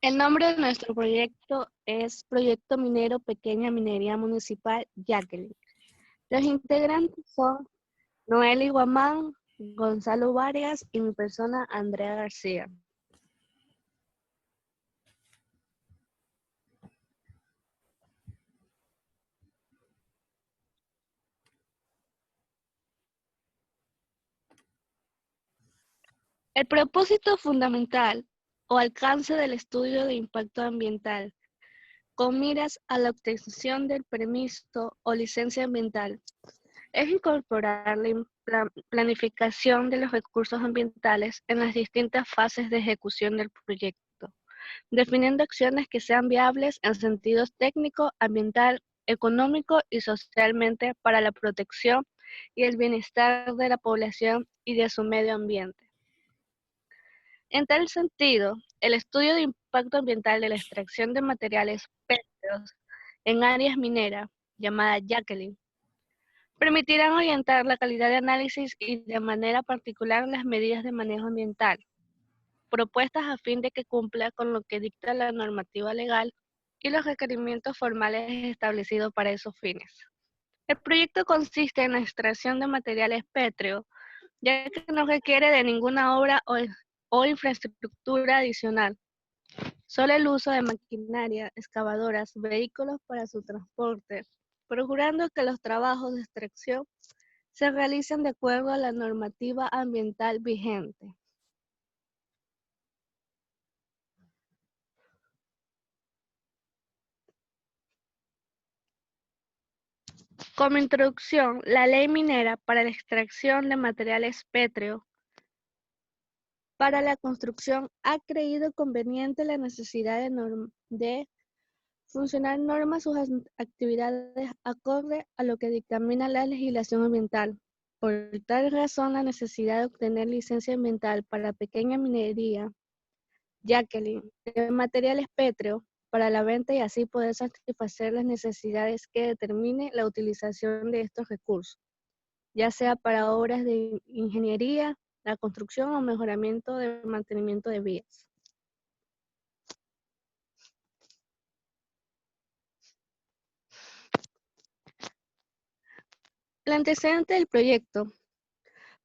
El nombre de nuestro proyecto es Proyecto Minero Pequeña Minería Municipal Jacqueline. Los integrantes son Noeli Guamán, Gonzalo Vargas y mi persona Andrea García. El propósito fundamental o alcance del estudio de impacto ambiental con miras a la obtención del permiso o licencia ambiental es incorporar la planificación de los recursos ambientales en las distintas fases de ejecución del proyecto, definiendo acciones que sean viables en sentidos técnico, ambiental, económico y socialmente para la protección y el bienestar de la población y de su medio ambiente. En tal sentido, el estudio de impacto ambiental de la extracción de materiales pétreos en áreas mineras, llamada Jacqueline, permitirán orientar la calidad de análisis y de manera particular las medidas de manejo ambiental, propuestas a fin de que cumpla con lo que dicta la normativa legal y los requerimientos formales establecidos para esos fines. El proyecto consiste en la extracción de materiales pétreos, ya que no requiere de ninguna obra o infraestructura adicional, solo el uso de maquinaria, excavadoras, vehículos para su transporte, procurando que los trabajos de extracción se realicen de acuerdo a la normativa ambiental vigente. Como introducción, la ley minera para la extracción de materiales pétreos para la construcción ha creído conveniente la necesidad de funcionar normas sus actividades acorde a lo que dictamina la legislación ambiental. Por tal razón, la necesidad de obtener licencia ambiental para pequeña minería, Jacqueline, de materiales pétreos para la venta y así poder satisfacer las necesidades que determine la utilización de estos recursos, ya sea para obras de ingeniería, la construcción o mejoramiento de mantenimiento de vías. El antecedente del proyecto.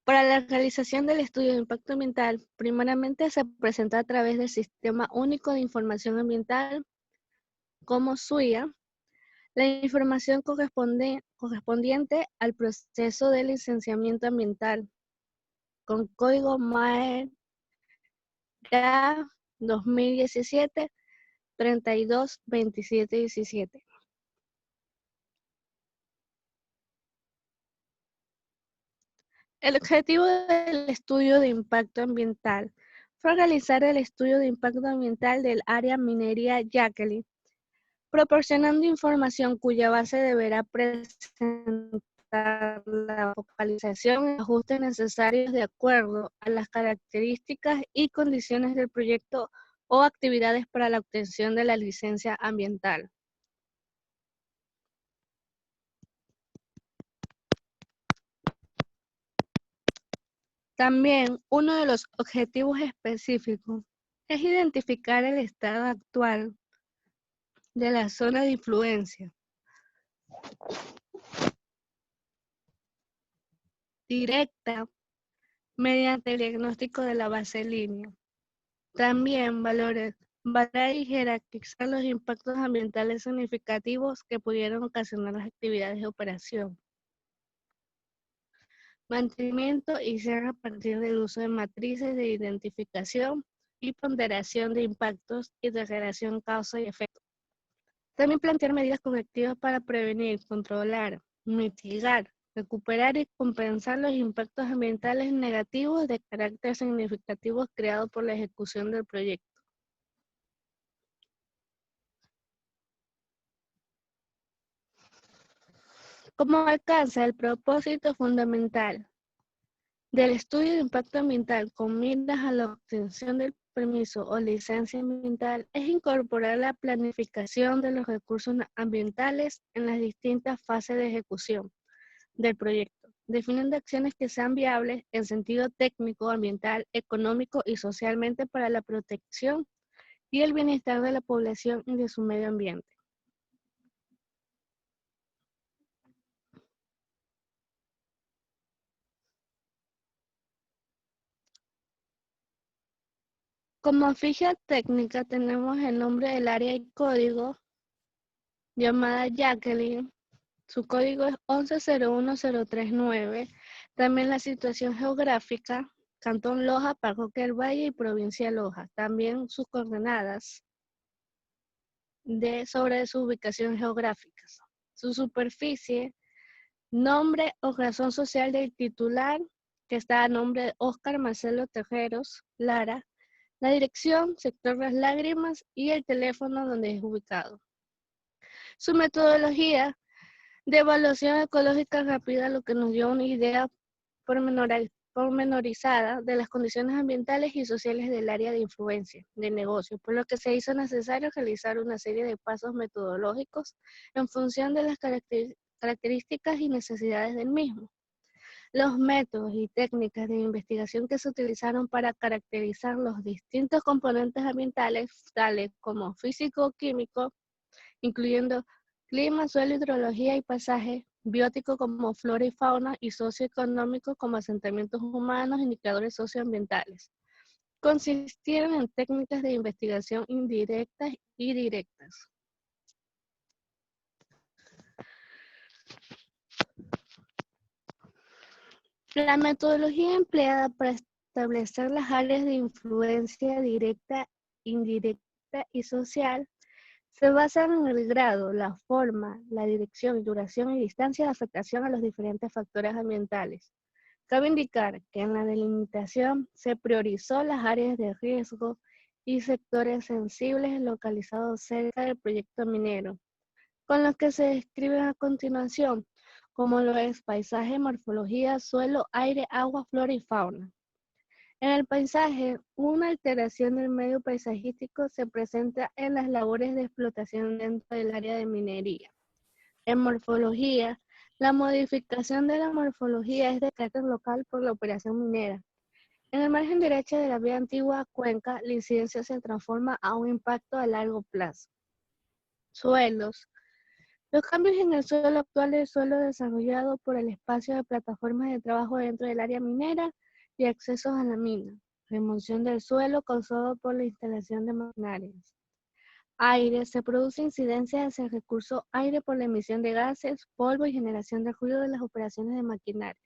Para la realización del estudio de impacto ambiental, primeramente se presenta a través del Sistema Único de Información Ambiental, como SUIA, la información correspondiente al proceso de licenciamiento ambiental, con código MAER 2017 32 27 17. El objetivo del estudio de impacto ambiental fue realizar el estudio de impacto ambiental del área minería Jacqueline, proporcionando información cuya base deberá presentar la focalización y ajustes necesarios de acuerdo a las características y condiciones del proyecto o actividades para la obtención de la licencia ambiental. También uno de los objetivos específicos es identificar el estado actual de la zona de influencia directa mediante el diagnóstico de la base línea. También valorar y jerarquizar los impactos ambientales significativos que pudieron ocasionar las actividades de operación, mantenimiento y cierre a partir del uso de matrices de identificación y ponderación de impactos y de relación causa y efecto. También plantear medidas correctivas para prevenir, controlar, mitigar, recuperar y compensar los impactos ambientales negativos de carácter significativo creados por la ejecución del proyecto. Como alcanza el propósito fundamental del estudio de impacto ambiental con miras a la obtención del permiso o licencia ambiental es incorporar la planificación de los recursos ambientales en las distintas fases de ejecución del proyecto, definiendo acciones que sean viables en sentido técnico, ambiental, económico y socialmente para la protección y el bienestar de la población y de su medio ambiente. Como ficha técnica tenemos el nombre del área y código, llamada Jacqueline. Su código es 1101039. También la situación geográfica, Cantón Loja, Parroquia del Valle y Provincia Loja. También sus coordenadas sobre su ubicación geográfica. Su superficie, nombre o razón social del titular, que está a nombre de Óscar Marcelo Tejeros Lara. La dirección, sector Las Lágrimas y el teléfono donde es ubicado. Su metodología de evaluación ecológica rápida, lo que nos dio una idea pormenorizada de las condiciones ambientales y sociales del área de influencia de negocio, por lo que se hizo necesario realizar una serie de pasos metodológicos en función de las características y necesidades del mismo. Los métodos y técnicas de investigación que se utilizaron para caracterizar los distintos componentes ambientales, tales como físico-químico, incluyendo clima, suelo, hidrología y paisaje, biótico como flora y fauna, y socioeconómico como asentamientos humanos, indicadores socioambientales. Consistieron en técnicas de investigación indirectas y directas. La metodología empleada para establecer las áreas de influencia directa, indirecta y social se basan en el grado, la forma, la dirección, duración y distancia de afectación a los diferentes factores ambientales. Cabe indicar que en la delimitación se priorizó las áreas de riesgo y sectores sensibles localizados cerca del proyecto minero, con los que se describen a continuación, como lo es paisaje, morfología, suelo, aire, agua, flora y fauna. En el paisaje, una alteración del medio paisajístico se presenta en las labores de explotación dentro del área de minería. En morfología, la modificación de la morfología es de carácter local por la operación minera. En el margen derecho de la vía antigua cuenca, la incidencia se transforma a un impacto a largo plazo. Suelos. Los cambios en el suelo actual del suelo desarrollado por el espacio de plataformas de trabajo dentro del área minera y accesos a la mina. Remoción del suelo causado por la instalación de maquinarias. Aire. Se produce incidencia hacia el recurso aire por la emisión de gases, polvo y generación de ruido de las operaciones de maquinaria.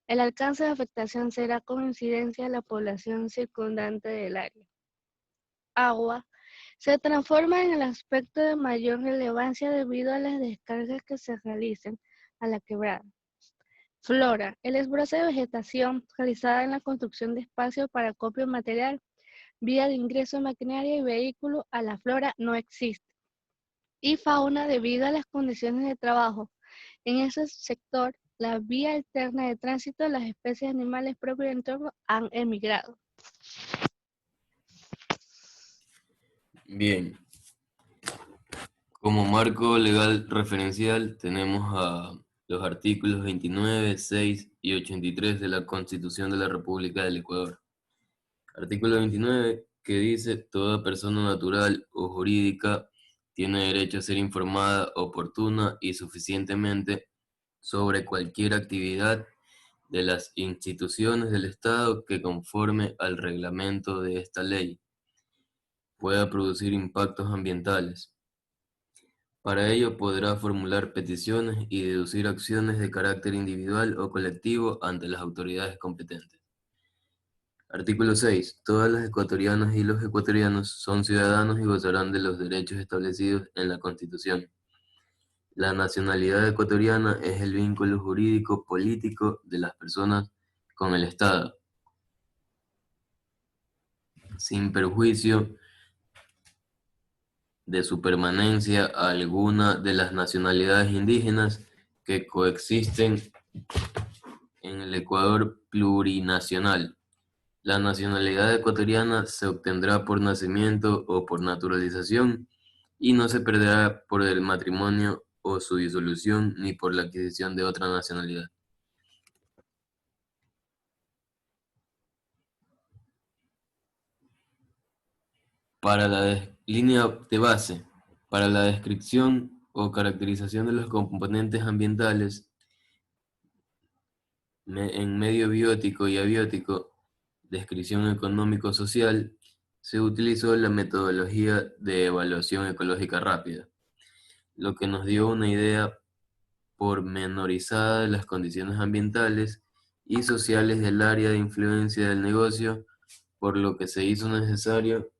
El alcance de afectación será con incidencia a la población circundante del área. Agua. Se transforma en el aspecto de mayor relevancia debido a las descargas que se realicen a la quebrada. Flora. El esbozo de vegetación realizada en la construcción de espacios para acopio material, vía de ingreso de maquinaria y vehículos a la flora no existe. Y fauna, debido a las condiciones de trabajo en ese sector, la vía alterna de tránsito de las especies animales propias del entorno han emigrado. Bien, como marco legal referencial tenemos a los artículos 29, 6 y 83 de la Constitución de la República del Ecuador. Artículo 29, que dice: toda persona natural o jurídica tiene derecho a ser informada oportuna y suficientemente sobre cualquier actividad de las instituciones del Estado que, conforme al reglamento de esta ley, pueda producir impactos ambientales. Para ello podrá formular peticiones y deducir acciones de carácter individual o colectivo ante las autoridades competentes. Artículo 6. Todas las ecuatorianas y los ecuatorianos son ciudadanos y gozarán de los derechos establecidos en la Constitución. La nacionalidad ecuatoriana es el vínculo jurídico político de las personas con el Estado, sin perjuicio de su permanencia a alguna de las nacionalidades indígenas que coexisten en el Ecuador plurinacional. La nacionalidad ecuatoriana se obtendrá por nacimiento o por naturalización y no se perderá por el matrimonio o su disolución ni por la adquisición de otra nacionalidad. Para la línea de base, para la descripción o caracterización de los componentes ambientales en medio biótico y abiótico, descripción económico-social, se utilizó la metodología de evaluación ecológica rápida, lo que nos dio una idea pormenorizada de las condiciones ambientales y sociales del área de influencia del negocio, por lo que se hizo necesario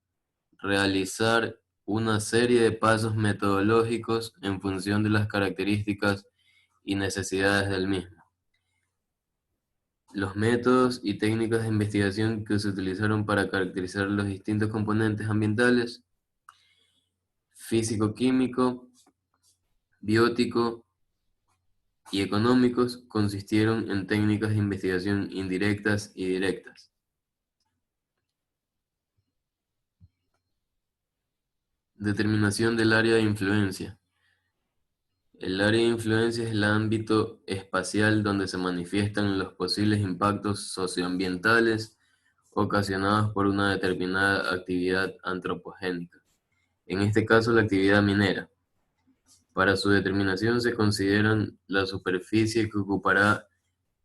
realizar una serie de pasos metodológicos en función de las características y necesidades del mismo. Los métodos y técnicas de investigación que se utilizaron para caracterizar los distintos componentes ambientales: físico-químico, biótico y económicos, consistieron en técnicas de investigación indirectas y directas. Determinación del área de influencia. El área de influencia es el ámbito espacial donde se manifiestan los posibles impactos socioambientales ocasionados por una determinada actividad antropogénica, en este caso la actividad minera. Para su determinación se consideran la superficie que ocupará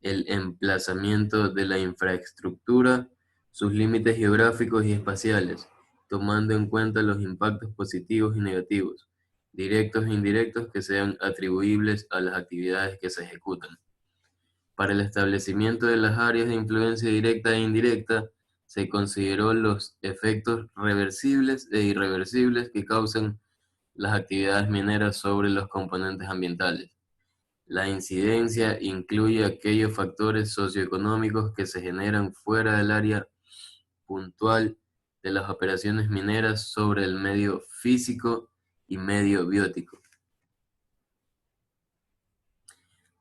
el emplazamiento de la infraestructura, sus límites geográficos y espaciales, tomando en cuenta los impactos positivos y negativos, directos e indirectos, que sean atribuibles a las actividades que se ejecutan. Para el establecimiento de las áreas de influencia directa e indirecta, se consideró los efectos reversibles e irreversibles que causan las actividades mineras sobre los componentes ambientales. La incidencia incluye aquellos factores socioeconómicos que se generan fuera del área puntual de las operaciones mineras sobre el medio físico y medio biótico.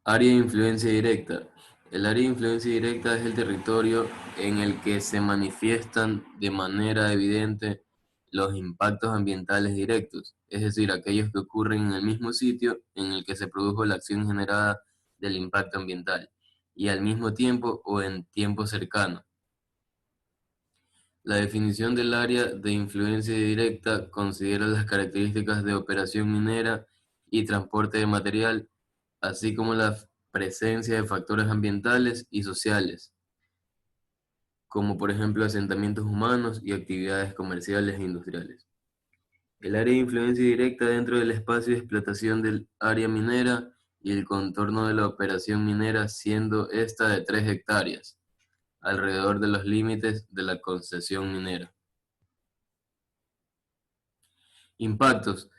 Área de influencia directa. El área de influencia directa es el territorio en el que se manifiestan de manera evidente los impactos ambientales directos, es decir, aquellos que ocurren en el mismo sitio en el que se produjo la acción generada del impacto ambiental, y al mismo tiempo o en tiempo cercano. La definición del área de influencia directa considera las características de operación minera y transporte de material, así como la presencia de factores ambientales y sociales, como por ejemplo asentamientos humanos y actividades comerciales e industriales. El área de influencia directa dentro del espacio de explotación del área minera y el contorno de la operación minera, siendo esta de 3 hectáreas, alrededor de los límites de la concesión minera. Impactos.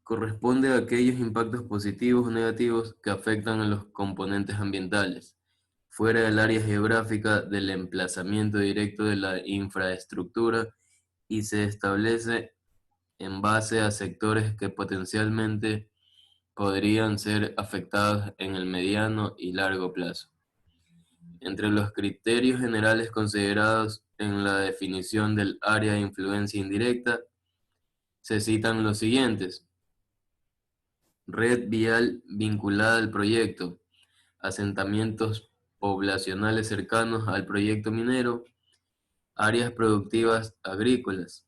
Corresponde a aquellos impactos positivos o negativos que afectan a los componentes ambientales, fuera del área geográfica del emplazamiento directo de la infraestructura, y se establece en base a sectores que potencialmente podrían ser afectados en el mediano y largo plazo. Entre los criterios generales considerados en la definición del área de influencia indirecta, se citan los siguientes: red vial vinculada al proyecto, asentamientos poblacionales cercanos al proyecto minero, áreas productivas agrícolas.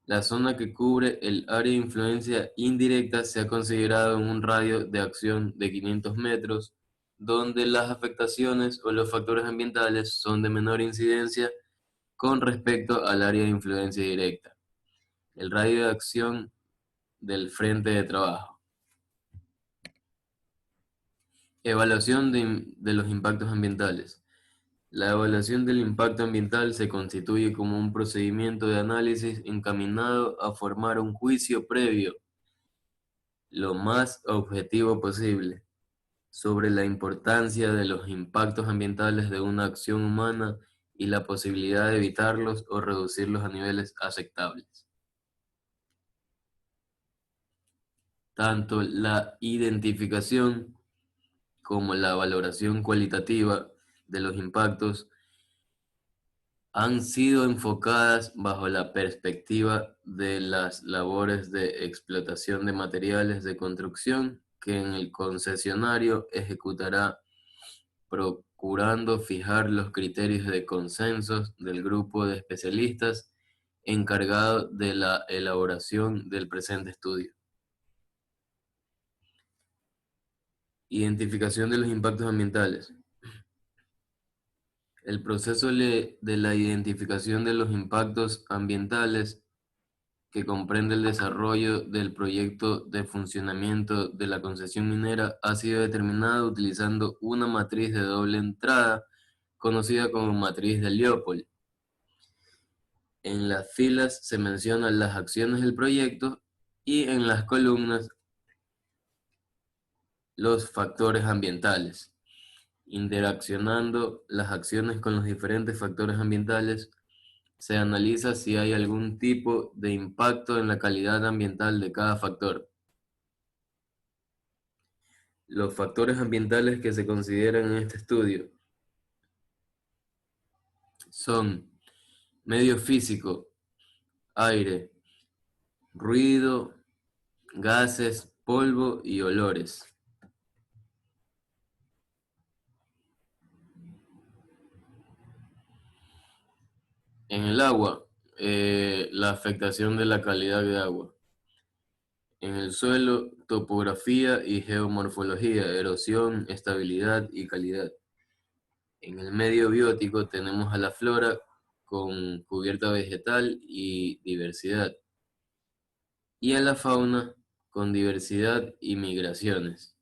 La zona que cubre el área de influencia indirecta se ha considerado en un radio de acción de 500 metros, donde las afectaciones o los factores ambientales son de menor incidencia con respecto al área de influencia directa. El radio de acción del frente de trabajo. Evaluación de los impactos ambientales. La evaluación del impacto ambiental se constituye como un procedimiento de análisis encaminado a formar un juicio previo, lo más objetivo posible, sobre la importancia de los impactos ambientales de una acción humana y la posibilidad de evitarlos o reducirlos a niveles aceptables. Tanto la identificación como la valoración cualitativa de los impactos han sido enfocadas bajo la perspectiva de las labores de explotación de materiales de construcción que el concesionario ejecutará, procurando fijar los criterios de consensos del grupo de especialistas encargado de la elaboración del presente estudio. Identificación de los impactos ambientales. El proceso de la identificación de los impactos ambientales, que comprende el desarrollo del proyecto de funcionamiento de la concesión minera, ha sido determinado utilizando una matriz de doble entrada, conocida como matriz de Leopold. En las filas se mencionan las acciones del proyecto y en las columnas los factores ambientales. Interaccionando las acciones con los diferentes factores ambientales, se analiza si hay algún tipo de impacto en la calidad ambiental de cada factor. Los factores ambientales que se consideran en este estudio son medio físico, aire, ruido, gases, polvo y olores. En el agua, la afectación de la calidad de agua. En el suelo, topografía y geomorfología, erosión, estabilidad y calidad. En el medio biótico tenemos a la flora con cubierta vegetal y diversidad. Y a la fauna con diversidad y migraciones.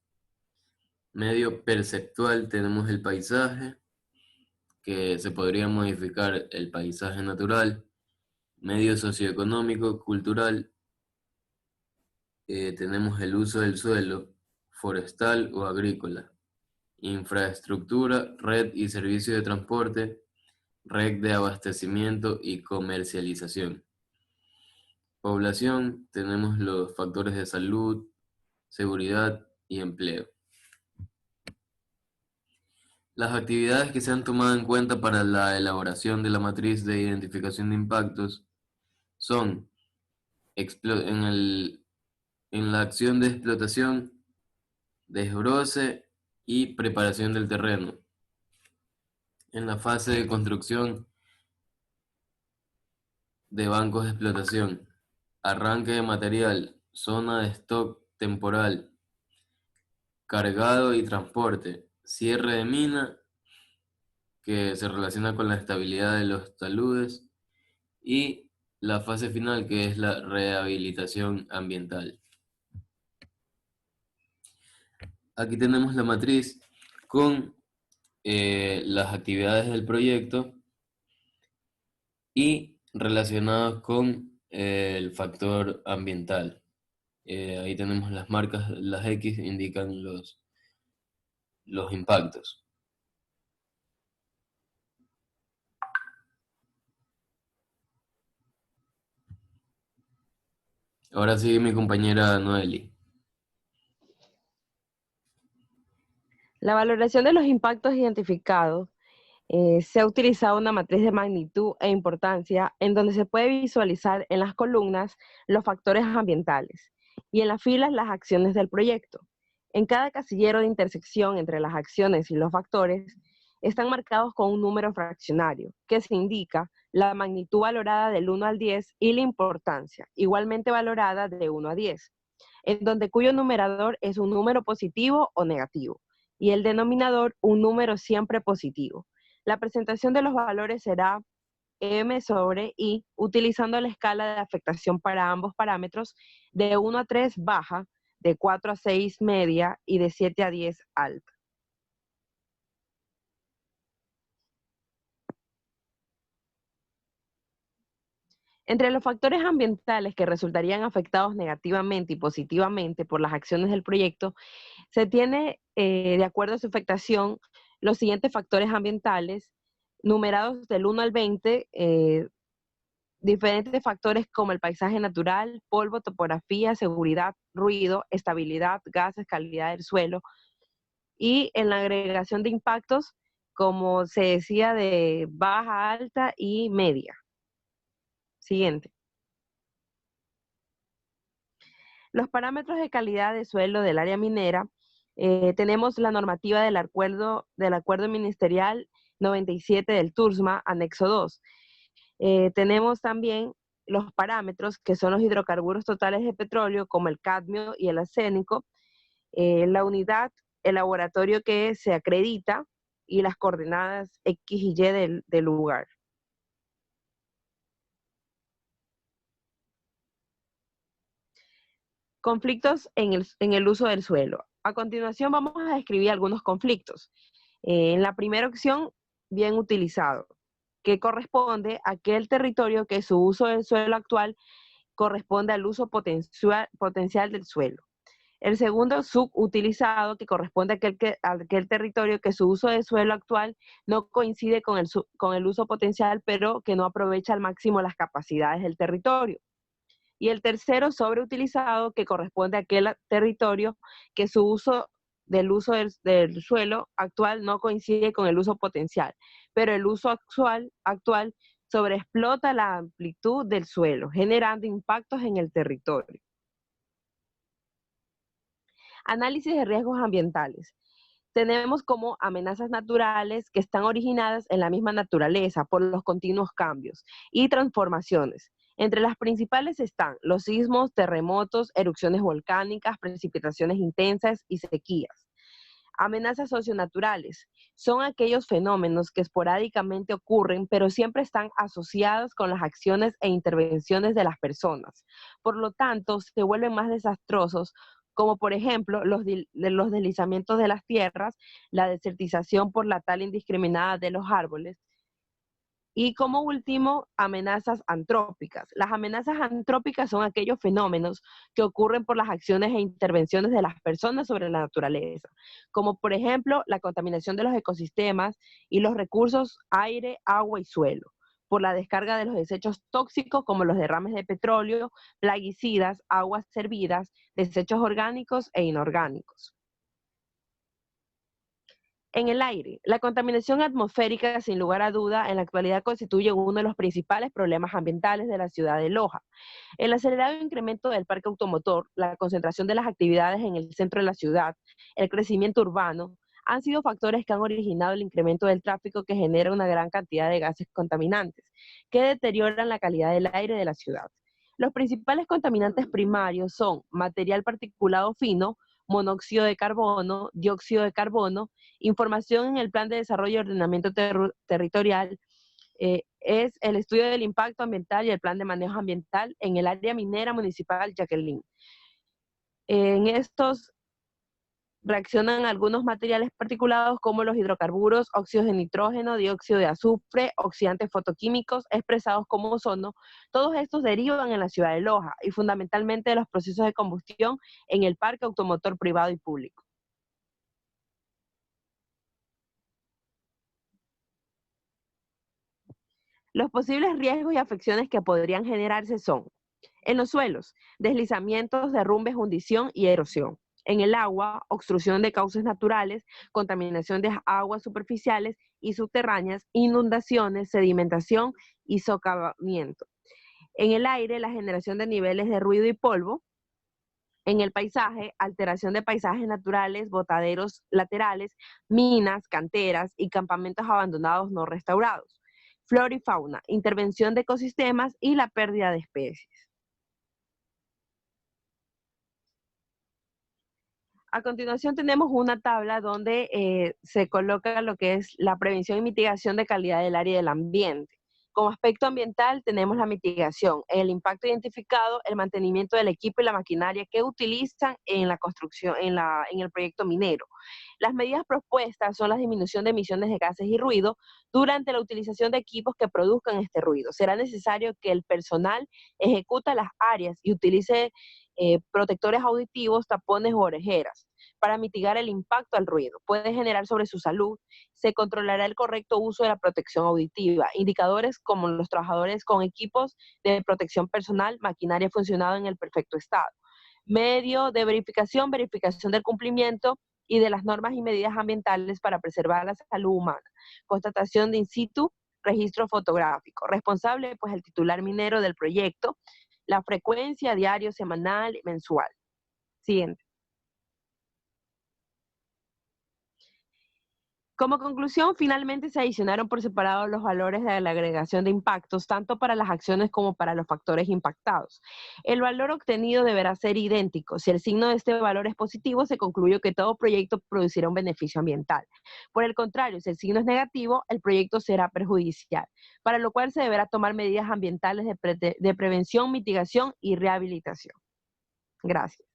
Medio perceptual tenemos el paisaje, que se podría modificar el paisaje natural. Medio socioeconómico, cultural, tenemos el uso del suelo, forestal o agrícola. Infraestructura, red y servicio de transporte, red de abastecimiento y comercialización. Población, tenemos los factores de salud, seguridad y empleo. Las actividades que se han tomado en cuenta para la elaboración de la matriz de identificación de impactos son en la acción de explotación, desbroce y preparación del terreno. En la fase de construcción de bancos de explotación, arranque de material, zona de stock temporal, cargado y transporte, cierre de mina, que se relaciona con la estabilidad de los taludes, y la fase final, que es la rehabilitación ambiental. Aquí tenemos la matriz con las actividades del proyecto y relacionados con el factor ambiental. Ahí tenemos las marcas, las X indican los impactos. Ahora sigue mi compañera Noeli. La valoración de los impactos identificados se ha utilizado una matriz de magnitud e importancia en donde se puede visualizar en las columnas los factores ambientales y en las filas las acciones del proyecto. En cada casillero de intersección entre las acciones y los factores están marcados con un número fraccionario que se indica la magnitud valorada del 1 al 10 y la importancia, igualmente valorada de 1 a 10, en donde cuyo numerador es un número positivo o negativo y el denominador un número siempre positivo. La presentación de los valores será M sobre I, utilizando la escala de afectación para ambos parámetros de 1 a 3 baja, de 4 a 6 media y de 7 a 10 alta. Entre los factores ambientales que resultarían afectados negativamente y positivamente por las acciones del proyecto, se tiene, de acuerdo a su afectación, los siguientes factores ambientales, numerados del 1 al 20, diferentes factores como el paisaje natural, polvo, topografía, seguridad, ruido, estabilidad, gases, calidad del suelo, y en la agregación de impactos, como se decía, de baja, alta y media. Siguiente. Los parámetros de calidad de suelo del área minera, tenemos la normativa del acuerdo ministerial 97 del TURSMA, anexo 2. Tenemos también los parámetros, que son los hidrocarburos totales de petróleo, como el cadmio y el arsénico, la unidad, el laboratorio que se acredita y las coordenadas X y Y del lugar. Conflictos en el uso del suelo. A continuación vamos a describir algunos conflictos. En la primera opción, bien utilizado, que corresponde a aquel territorio que su uso del suelo actual corresponde al uso potencial del suelo. El segundo, subutilizado, que corresponde a aquel territorio que su uso del suelo actual no coincide con el uso potencial, pero que no aprovecha al máximo las capacidades del territorio. Y el tercero, sobreutilizado, que corresponde a aquel territorio que su uso del suelo actual no coincide con el uso potencial, pero el uso actual sobreexplota la amplitud del suelo, generando impactos en el territorio. Análisis de riesgos ambientales. Tenemos como amenazas naturales que están originadas en la misma naturaleza por los continuos cambios y transformaciones. Entre las principales están los sismos, terremotos, erupciones volcánicas, precipitaciones intensas y sequías. Amenazas socionaturales son aquellos fenómenos que esporádicamente ocurren, pero siempre están asociados con las acciones e intervenciones de las personas. Por lo tanto, se vuelven más desastrosos, como por ejemplo los deslizamientos de las tierras, la desertización por la tala indiscriminada de los árboles, y como último, amenazas antrópicas. Las amenazas antrópicas son aquellos fenómenos que ocurren por las acciones e intervenciones de las personas sobre la naturaleza, como por ejemplo la contaminación de los ecosistemas y los recursos aire, agua y suelo, por la descarga de los desechos tóxicos como los derrames de petróleo, plaguicidas, aguas servidas, desechos orgánicos e inorgánicos. En el aire, la contaminación atmosférica, sin lugar a duda, en la actualidad constituye uno de los principales problemas ambientales de la ciudad de Loja. El acelerado incremento del parque automotor, la concentración de las actividades en el centro de la ciudad, el crecimiento urbano, han sido factores que han originado el incremento del tráfico que genera una gran cantidad de gases contaminantes, que deterioran la calidad del aire de la ciudad. Los principales contaminantes primarios son material particulado fino, monóxido de carbono, dióxido de carbono, información en el Plan de Desarrollo y Ordenamiento Territorial, es el estudio del impacto ambiental y el plan de manejo ambiental en el área minera municipal Jacqueline. En estos reaccionan algunos materiales particulados como los hidrocarburos, óxidos de nitrógeno, dióxido de azufre, oxidantes fotoquímicos expresados como ozono. Todos estos derivan en la ciudad de Loja y fundamentalmente de los procesos de combustión en el parque automotor privado y público. Los posibles riesgos y afecciones que podrían generarse son: en los suelos, deslizamientos, derrumbes, hundición y erosión. En el agua, obstrucción de cauces naturales, contaminación de aguas superficiales y subterráneas, inundaciones, sedimentación y socavamiento. En el aire, la generación de niveles de ruido y polvo. En el paisaje, alteración de paisajes naturales, botaderos laterales, minas, canteras y campamentos abandonados no restaurados. Flora y fauna, intervención de ecosistemas y la pérdida de especies. A continuación tenemos una tabla donde se coloca lo que es la prevención y mitigación de calidad del aire y del ambiente. Como aspecto ambiental tenemos la mitigación, el impacto identificado, el mantenimiento del equipo y la maquinaria que utilizan en la construcción, en el proyecto minero. Las medidas propuestas son la disminución de emisiones de gases y ruido durante la utilización de equipos que produzcan este ruido. Será necesario que el personal ejecute las áreas y utilice protectores auditivos, tapones o orejeras para mitigar el impacto al ruido. Puede generar sobre su salud. Se controlará el correcto uso de la protección auditiva. Indicadores como los trabajadores con equipos de protección personal, maquinaria funcionando en el perfecto estado. Medio de verificación del cumplimiento y de las normas y medidas ambientales para preservar la salud humana. Constatación de in situ, registro fotográfico. Responsable, pues, el titular minero del proyecto. La frecuencia, diario, semanal, mensual. Siguiente. Como conclusión, finalmente se adicionaron por separado los valores de la agregación de impactos, tanto para las acciones como para los factores impactados. El valor obtenido deberá ser idéntico. Si el signo de este valor es positivo, se concluyó que todo proyecto producirá un beneficio ambiental. Por el contrario, si el signo es negativo, el proyecto será perjudicial, para lo cual se deberá tomar medidas ambientales de prevención, mitigación y rehabilitación. Gracias.